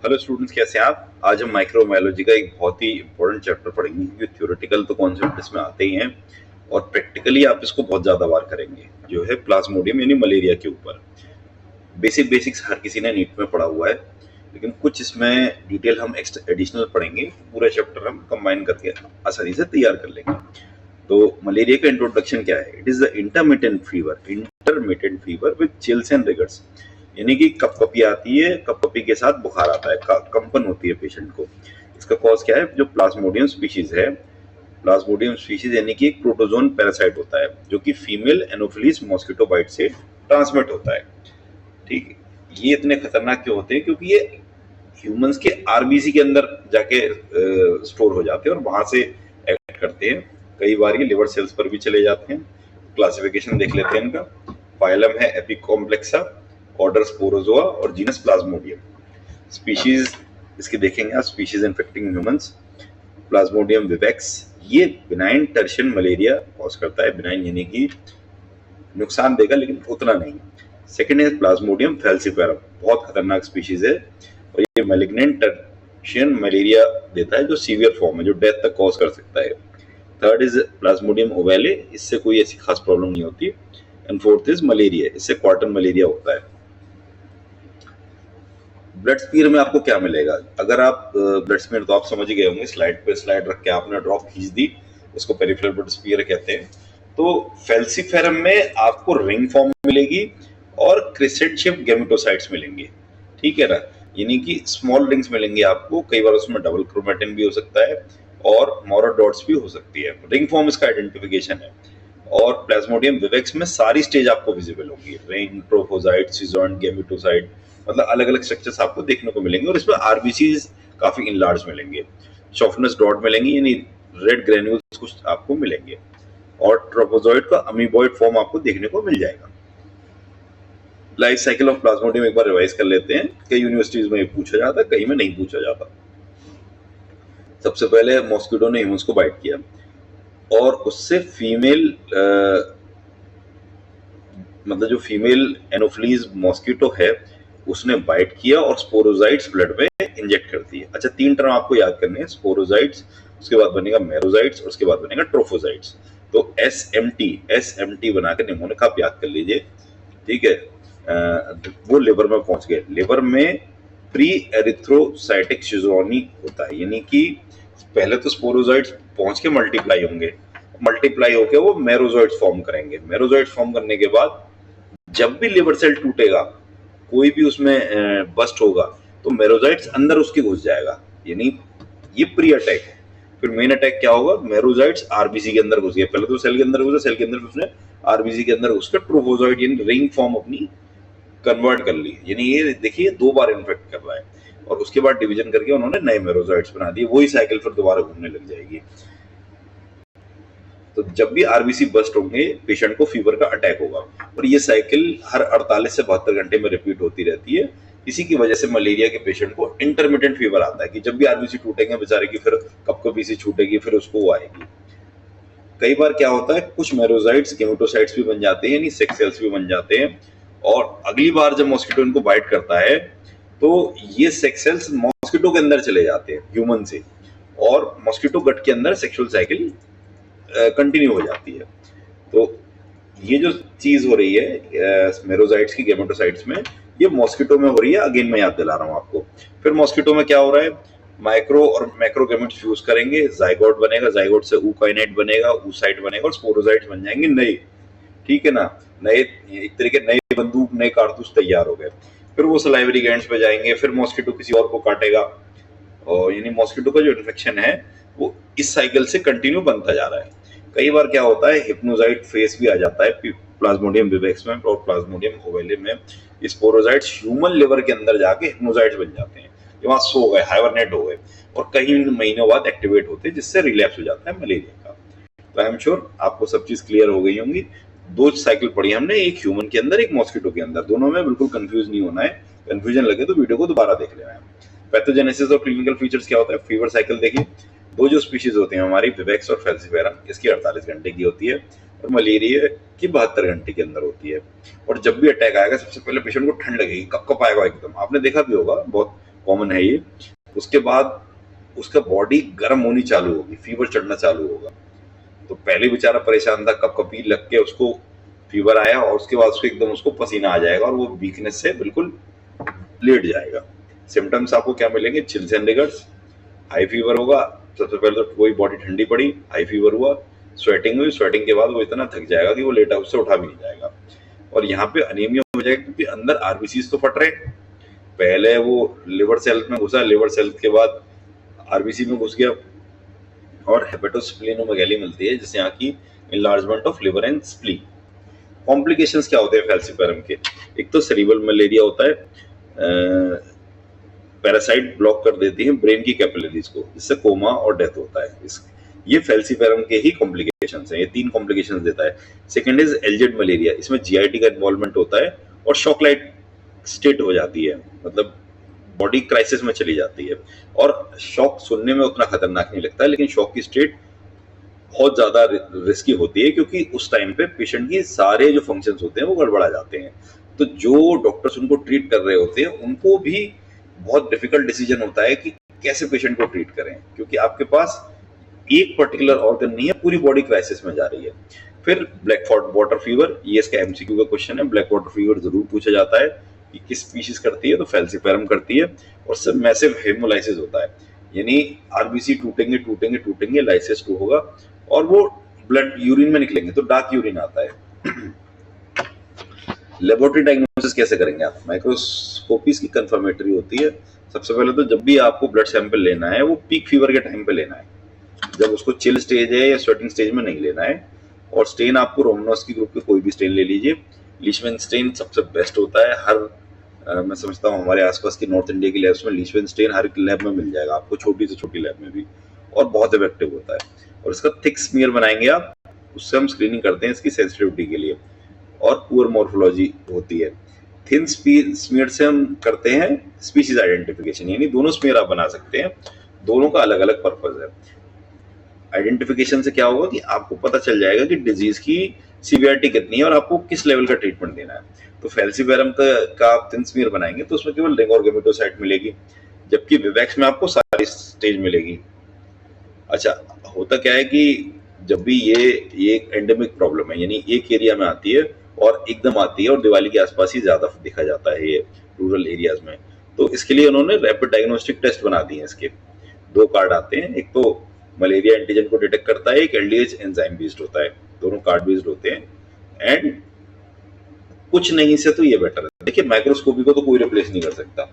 Hello students, कैसे हैं आप? आज हम माइक्रोबायोलॉजी का एक बहुत ही इंपॉर्टेंट चैप्टर पढ़ेंगे क्योंकि थ्योरेटिकल तो कॉन्सेप्ट इसमें आते ही हैं और प्रैक्टिकली आप इसको बहुत ज़्यादा बार करेंगे, जो है प्लाज्मोडियम यानी मलेरिया के ऊपर। बेसिक्स हर किसी ने नीट में पढ़ा हुआ है, लेकिन कुछ इसमें डिटेल हम एक्स्ट्रा एडिशनल पढ़ेंगे। पूरा चैप्टर हम कंबाइन करके आसानी से तैयार कर लेंगे। तो मलेरिया का इंट्रोडक्शन क्या है? It is the intermittent fever with chills and riggers, यानी कि कपकपी आती है, कपकपी के साथ बुखार आता है, कंपन होती है पेशेंट को। इसका कॉज क्या है? जो प्लाज्मोडियम स्पीशीज है, प्लाज्मोडियम स्पीशीज यानी कि एक प्रोटोजोन पैरासाइट होता है जो कि फीमेल एनोफिलीज मॉस्किटो बाइट से ट्रांसमिट होता है। ठीक है, ये इतने खतरनाक क्यों होते हैं? क्योंकि ये ह्यूमंस के आरबीसी के अंदर जाके स्टोर हो जाते हैं और वहां से एक्ट करते हैं। कई बार ये लिवर सेल्स पर भी चले जाते हैं। क्लासिफिकेशन देख लेते हैं इनका। फाइलम है एपिकॉम्प्लेक्सा, ऑर्डर स्पोरोजोआ और जीनस प्लाज्मोडियम। स्पीशीज इसकी देखेंगे आप, species infecting humans. Plasmodium vivax, ये बिनाइन टर्शियन मलेरिया कॉज करता है। बिनाइन यानी कि नुकसान देगा लेकिन उतना नहीं। सेकेंड है प्लाज्मोडियम फैल्सिफेरम, बहुत खतरनाक स्पीशीज है और ये मैलिग्नेंट टर्शियन मलेरिया देता है जो सीवियर फॉर्म है, जो डेथ तक कॉज कर सकता है। थर्ड इज प्लाज्मोडियम ओवेले, इससे कोई ऐसी खास प्रॉब्लम नहीं होती। एंड फोर्थ इज मलेरिया, इससे क्वार्टन मलेरिया होता है। ब्लड स्पीयर में आपको क्या मिलेगा? अगर आप ब्लड स्पीयर तो आप समझ ही गए होंगे, स्लाइड पे स्लाइड रख के आपने ड्रॉप खींच दी, उसको पेरिफेरल ब्लड स्पीयर कहते हैं। तो फेल्सिफेरम में आपको रिंग फॉर्म मिलेगी और क्रिसेंट शेप गेमेटोसाइट्स मिलेंगे। ठीक है ना, यानी कि स्मॉल रिंग्स मिलेंगे आपको। कई बार उसमें डबल क्रोमेटिन भी हो सकता है और मोरो डॉट्स भी हो सकती है। रिंग फॉर्म इसका आइडेंटिफिकेशन है। और प्लाज्मोडियम विवेक्स में सारी स्टेज आपको विजिबल होंगी, रिंग, ट्रोफोजाइट, सिजोन, गेमेटोसाइट, मतलब अलग अलग स्ट्रक्चर्स आपको देखने को मिलेंगे। और इसमें आरबीसीज काफी इनलार्ज मिलेंगे, सॉफ्टनेस डॉट मिलेंगी, यानी रेड ग्रेन्यूल्स कुछ आपको मिलेंगे। और ट्रोफोजॉइड का अमीबॉइड फॉर्म आपको देखने को मिल जाएगा। लाइफ साइकिल ऑफ प्लाज्मोडियम एक बार रिवाइज कर लेते हैं। कई यूनिवर्सिटीज में पूछा जाता है, कहीं में नहीं पूछा जाता। सबसे पहले मॉस्किटो ने ह्यूमंस को बाइट किया और उससे फीमेल मतलब जो फीमेल एनोफिलीज मॉस्किटो है उसने बाइट किया और स्पोरोजाइट्स ब्लड में इंजेक्ट कर दिए। अच्छा, तीन टर्म आपको याद करने हैं, स्पोरोजाइट्स, उसके बाद बनेगा मेरोजाइट्स और उसके बाद बनेगा ट्रोफोजाइट्स। तो एस एम टी बनाकर निमोनिक आप याद कर लीजिए। ठीक है, वो लिवर में पहुंच गए। लिवर में प्री एरिथ्रोसाइटिक शिजोनी होता है, यानी कि पहले तो स्पोरोजाइट्स पहुंच के मल्टीप्लाई होंगे, मल्टीप्लाई होकर वो मेरोजोइट्स फॉर्म करेंगे। मेरोजोइट्स फॉर्म करने के बाद जब भी लिवर सेल टूटेगा, कोई भी उसमें बस्ट होगा, तो मेरोजाइट्स अंदर उसके घुस जाएगा, यानी ये प्री अटैक है। फिर मेन अटैक क्या होगा? मेरोजाइट्स आरबीसी के अंदर घुस गए। पहले तो सेल के अंदर घुसा, सेल के अंदर उसने आरबीसी के अंदर घुसकर ट्रोफोजॉइड यानी रिंग फॉर्म अपनी कन्वर्ट कर ली। यानी ये देखिए दो बार इन्फेक्ट कर रहा है और उसके बाद डिवीजन करके उन्होंने नए मेरोजाइट्स बना दिए। वही साइकिल फिर दोबारा घूमने लग जाएगी। तो जब भी आरबीसी बस्ट होंगे, पेशेंट को फीवर का अटैक होगा और ये साइकिल हर 48 से 72 घंटे में रिपीट होती रहती है। इसी की वजह से मलेरिया के पेशेंट को इंटरमिटेंट फीवर आता है कि जब भी आरबीसी टूटेंगे बेचारे की, फिर कपकपी छूटेगी, फिर उसको वो आएगी। कई बार क्या होता है, कुछ मेरोजाइट्स गेमेटोसाइट्स भी बन जाते हैं, यानी सेक्स सेल्स भी बन जाते हैं। और अगली बार जब मॉस्किटो इनको बाइट करता है तो ये सेक्स सेल्स मॉस्किटो के अंदर चले जाते हैं ह्यूमन से, और मॉस्किटो गट के अंदर सेक्सुअल साइकिल कंटिन्यू हो जाती है। तो ये जो चीज हो रही है मेरोजाइट्स की गेमेटोसाइट्स में, ये मॉस्किटो में हो रही है। अगेन मैं याद दिला रहा हूँ आपको। फिर मॉस्किटो में क्या हो रहा है? माइक्रो और मैक्रो गैमेट्स फ्यूज करेंगे, जाइगोट बनेगा, जाइगोट से ऊकाइनेट बनेगा, ऊसाइट बनेगा और स्पोरोजाइट्स बन जाएंगे नए। ठीक है ना, नए, एक तरीके नए बंदूक, नए कारतूस तैयार हो गए। फिर वो सलाइवरी ग्लैंड्स पे जाएंगे, फिर मॉस्किटो किसी और को काटेगा, और यानी मॉस्किटो का जो इन्फेक्शन है वो इस साइकिल से कंटिन्यू बनता जा रहा है। कई बार क्या होता है, हिप्नोजाइट फेस भी आ जाता है प्लाज्मोडियम विवेक्स में और प्लाज्मोडियम ओवेले में। स्पोरोजाइट्स ह्यूमन लिवर के अंदर जाके हिप्नोजाइट्स बन जाते हैं, वहां सो गए, हाइबरनेट हो गए और कई महीनों बाद एक्टिवेट होते हैं, जिससे रिलैप्स हो जाता है मलेरिया का। तो आई एम श्योर आपको सब चीज क्लियर हो गई होंगी। दो साइकिल पढ़ी हमने, एक ह्यूमन के अंदर, एक मॉस्किटो के अंदर। दोनों में बिल्कुल कंफ्यूज नहीं होना है। कंफ्यूजन लगे तो वीडियो को दोबारा देख लेना है। पैथोजेनेसिस और क्लिनिकल फीचर्स क्या होता है? फीवर साइकिल देखिए, दो जो स्पीशीज होती हैं हमारी, विवेक्स और फेल्सिफेरम, इसकी 48 घंटे की होती है और मलेरिया की 72 घंटे के अंदर होती है। और जब भी अटैक आएगा, सबसे पहले पेशेंट को ठंड लगेगी, कप कप आएगा एकदम। आपने देखा भी होगा, बहुत कॉमन है ये। उसके बाद उसका बॉडी गर्म होनी चालू होगी, फीवर चढ़ना चालू होगा। तो पहले बेचारा परेशान था, कपकपी लग के उसको फीवर आया और उसके बाद उसको एकदम उसको पसीना आ जाएगा और वो वीकनेस से बिल्कुल लेट जाएगा। सिम्टम्स आपको क्या मिलेंगे? Chills and riggers, high fever होगा। सबसे पहले तो वही बॉडी ठंडी पड़ी, हाई फीवर हुआ, स्वेटिंग हुई, स्वेटिंग के बाद वो इतना थक जाएगा कि वो लेटा उससे उठा भी नहीं जाएगा। और यहाँ पे अनीमिया हो जाएगा क्योंकि अंदर आरबीसी तो फट रहे। पहले वो लिवर सेल में घुसा, लिवर सेल के बाद आरबीसी में घुस गया और हेपेटोस्प्लेनोमेगाली मिलती है, जिससे यहाँ की enlargement of liver and spleen. Complications क्या होते हैं फैल्सिपारम के? एक तो सेरिब्रल मलेरिया होता है, पैरासाइट ब्लॉक कर देती है ब्रेन की कैपिलरीज को, जिससे कोमा और डेथ होता है। ये फैल्सिपारम के ही कॉम्प्लिकेशंस हैं, ये 3 कॉम्प्लिकेशंस देता है। सेकंड इज एलजेड मलेरिया, इसमें जीआईटी का इन्वॉल्वमेंट होता है और शॉक लाइट स्टेट हो जाती है, मतलब बॉडी क्राइसिस में चली जाती है। और शॉक सुनने में उतना खतरनाक नहीं लगता है, लेकिन शॉक की स्टेट बहुत ज्यादा रिस्की होती है क्योंकि उस टाइम पे पेशेंट की सारे जो फंक्शंस होते हैं वो गड़बड़ा जाते हैं। तो जो डॉक्टर्स उनको ट्रीट कर रहे होते हैं उनको भी बहुत डिफिकल्ट डिसीजन होता है कि कैसे पेशेंट को ट्रीट करें, क्योंकि आपके पास एक पर्टिकुलर ऑर्गन नहीं है, पूरी बॉडी क्राइसिस में जा रही है। फिर ब्लैक वाटर फीवर, ये इसका एमसीक्यू का क्वेश्चन है। ब्लैक वाटर फीवर जरूर पूछा जाता है कि किस स्पीशीज करती है, तो फैल्सिपारम करती है। और सब मैसिव हेमोलाइसिस होता है, यानी आरबीसी टूटेंगे टूटेंगे टूटेंगे, लाइसिस 2 होगा और वो ब्लड यूरिन में निकलेंगे तो डार्क यूरिन आता है। लेबोरेटरी डायग्नोसिस कैसे करेंगे आप? माइक्रोस्कोपी इसकी कंफर्मेटरी होती है। सबसे पहले तो जब भी आपको ब्लड सैंपल लेना है वो पीक फीवर के टाइम पे लेना है, जब उसको चिल स्टेज है या स्वेटिंग स्टेज में नहीं लेना है। और स्टेन आपको रोमनोस्की ग्रुप के कोई भी स्टेन ले लीजिए, लीशमैन स्टेन सबसे बेस्ट होता है। मैं समझता हूँ हमारे आसपास की नॉर्थ इंडिया की लैब्स में लीशमैन स्टेन हर लैब में मिल जाएगा आपको, छोटी से छोटी लैब में भी, और बहुत इफेक्टिव होता है। और इसका थिक स्मीयर बनाएंगे आप, उससे हम स्क्रीनिंग करते हैं इसकी सेंसिटिविटी के लिए। और पुअर मॉर्फोलॉजी होती है। थिन स्मीयर से हम करते हैं स्पीशीज आइडेंटिफिकेशन, यानी दोनों स्मीयर आप बना सकते हैं, दोनों का अलग अलग पर्पज है। आइडेंटिफिकेशन से क्या होगा कि आपको पता चल जाएगा कि डिजीज की सीवियरिटी कितनी है और आपको किस लेवल का ट्रीटमेंट देना है। तो फैल्सिपारम का आप थिन स्मीयर बनाएंगे तो उसमें केवल रिंग और गेमेटोसाइट मिलेगी, जबकि विवैक्स में आपको सारी स्टेज मिलेगी। अच्छा, होता क्या है कि जब भी ये एक एंडेमिक प्रॉब्लम है, यानी एक एरिया में आती है और एकदम आती है और दिवाली के आसपास ही ज्यादा दिखा जाता है ये रूरल एरियाज में, तो इसके लिए उन्होंने रैपिड डायग्नोस्टिक टेस्ट बना दिए हैं। इसके 2 कार्ड आते हैं, एक तो मलेरिया एंटीजन को डिटेक्ट करता है, एक एलडीएच एंजाइम बेस्ड होता है, दोनों कार्ड बेस्ड होते हैं। एंड कुछ नहीं से तो ये बेटर है। देखिए, माइक्रोस्कोपी को तो कोई रिप्लेस नहीं कर सकता,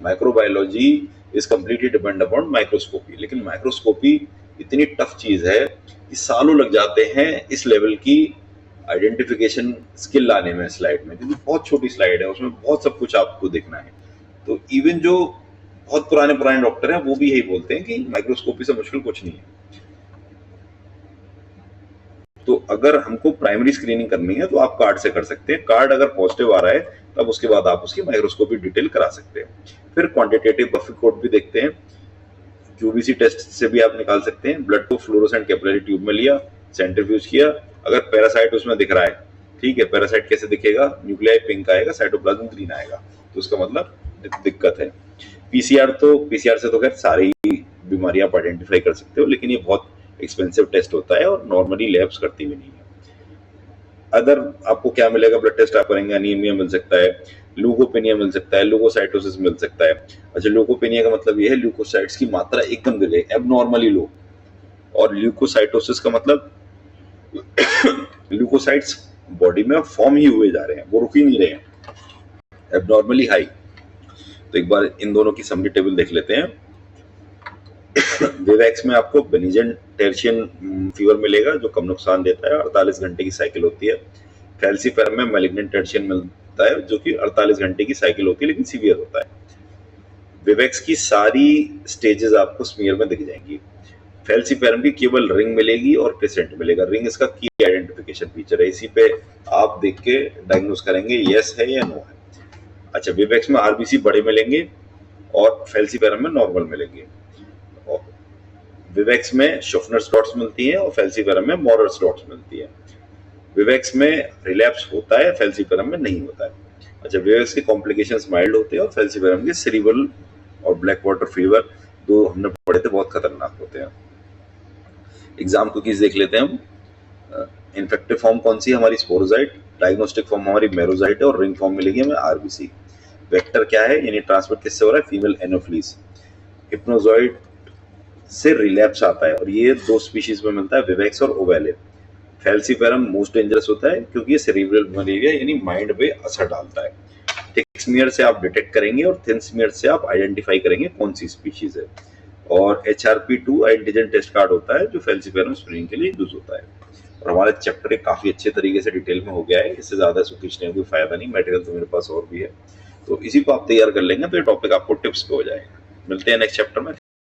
microbiology is completely depend upon microscopy, लेकिन माइक्रोस्कोपी इतनी टफ चीज है कि सालों लग जाते हैं इस लेवल की आइडेंटिफिकेशन स्किल लाने में स्लाइड में, क्योंकि बहुत छोटी स्लाइड है, उसमें बहुत सब कुछ आपको देखना है। तो इवन जो बहुत पुराने डॉक्टर हैं वो भी यही बोलते हैं कि माइक्रोस्कोपी से मुश्किल कुछ नहीं है। तो अगर हमको प्राइमरी स्क्रीनिंग करनी है तो आप कार्ड से कर सकते हैं। कार्ड अगर पॉजिटिव आ रहा है तब उसके बाद आप उसकी माइक्रोस्कोपी डिटेल करा सकते हैं। फिर क्वांटिटेटिव बफर कोड भी देखते हैं, क्यूबीसी टेस्ट से भी आप निकाल सकते हैं। ब्लड को फ्लोरोसेंट कैपिलरी ट्यूब में लिया, सेंट्रीफ्यूज किया, अगर पैरासाइट उसमें दिख रहा है, ठीक है, पैरासाइट कैसे दिखेगा? न्यूक्लियाई पिंक आएगा, साइटोप्लाज्म ग्रीन आएगा, तो उसका मतलब दिक्कत है। पीसीआर से तो खैर सारी बीमारियां आप आइडेंटिफाई कर सकते हो, लेकिन ये बहुत एक्सपेंसिव टेस्ट होता है और नॉर्मली लैब्स करती भी नहीं है। अदर आपको क्या मिलेगा? ब्लड टेस्ट आप करेंगे, अनीमिया मिल सकता है, ल्यूकोपेनिया मिल सकता है, ल्यूकोसाइटोसिस मिल सकता है। अच्छा, ल्यूकोपेनिया का मतलब ये है ल्यूकोसाइट्स की मात्रा एकदम गिर गई, एबनॉर्मली लो। और ल्यूकोसाइटोसिस का मतलब ल्यूकोसाइट्स बॉडी में फॉर्म ही हुए जा रहे हैं, वो रुक ही नहीं रहे हैं, एबनॉर्मली हाई। तो एक बार इन दोनों की समरी टेबल देख लेते हैं। विवैक्स में आपको बेनिजेंट टर्शियन फीवर मिलेगा जो कम नुकसान देता है, 48 घंटे की साइकिल होती है। फैल्सिपारम में मैलिग्नेंट टर्शियन मिलता है जो कि 48 घंटे की साइकिल होती है लेकिन सीवियर होता है। विवैक्स की सारी स्टेजेस आपको स्मीयर में दिख जाएंगी। फैल्सिपारम की केवल रिंग मिलेगी और क्रिसेंट मिलेगा। रिंग इसका की आइडेंटिफिकेशन फीचर है, इसी पे आप देख के डायग्नोस करेंगे यस है या नो है। अच्छा, विवैक्स में आरबीसी बड़े मिलेंगे और फैल्सिपारम में नॉर्मल मिलेंगे। विवैक्स में शोफनर डॉट्स मिलती हैं और फैल्सिपारम में मॉरर्स डॉट्स मिलती है। विवैक्स में रिलैप्स होता है, फैल्सिपारम में नहीं होता है। अच्छा, विवैक्स के कॉम्प्लिकेशंस माइल्ड होते हैं और फैल्सिपारम के सेरिब्रल और ब्लैक वाटर फीवर, दो हमने पढ़े थे, बहुत खतरनाक होते हैं। एग्जाम कुकीज देख लेते हैं हम। इन्फेक्टिव फॉर्म कौन सी है हमारी? स्पोरोजाइट। डायग्नोस्टिक फॉर्म हमारी मेरोजाइट है और रिंग फॉर्म मिलेगी हमें आरबीसी। वेक्टर क्या है, यानी ट्रांसमिट किससे हो रहा है? Female anopheles. हिप्नोजॉइड से रिलैप्स आता है और ये दो स्पीशीज में मिलता है, विवेक्स और ओवेले। फैल्सीफेरम मोस्ट डेंजरस होता है क्योंकि ये सेरिब्रल मलेरिया यानी माइंड पे असर डालता है। थिक स्मीयर से आप डिटेक्ट करेंगे और थिन स्मीयर से आप आइडेंटिफाई करेंगे कौन सी स्पीशीज है। और HRP2 एंटीजन टेस्ट कार्ड होता है जो फैल्सीफेरम स्क्रीनिंग के लिए यूज होता है। और हमारा चैप्टर काफी अच्छे तरीके से डिटेल में हो गया है, इससे ज्यादा इसको खींचने का कोई फायदा नहीं, मटेरियल तो मेरे पास और भी है, तो इसी को आप तैयार कर लेंगे तो ये टॉपिक आपको टिप्स पे हो जाएगा। मिलते हैं नेक्स्ट चैप्टर में।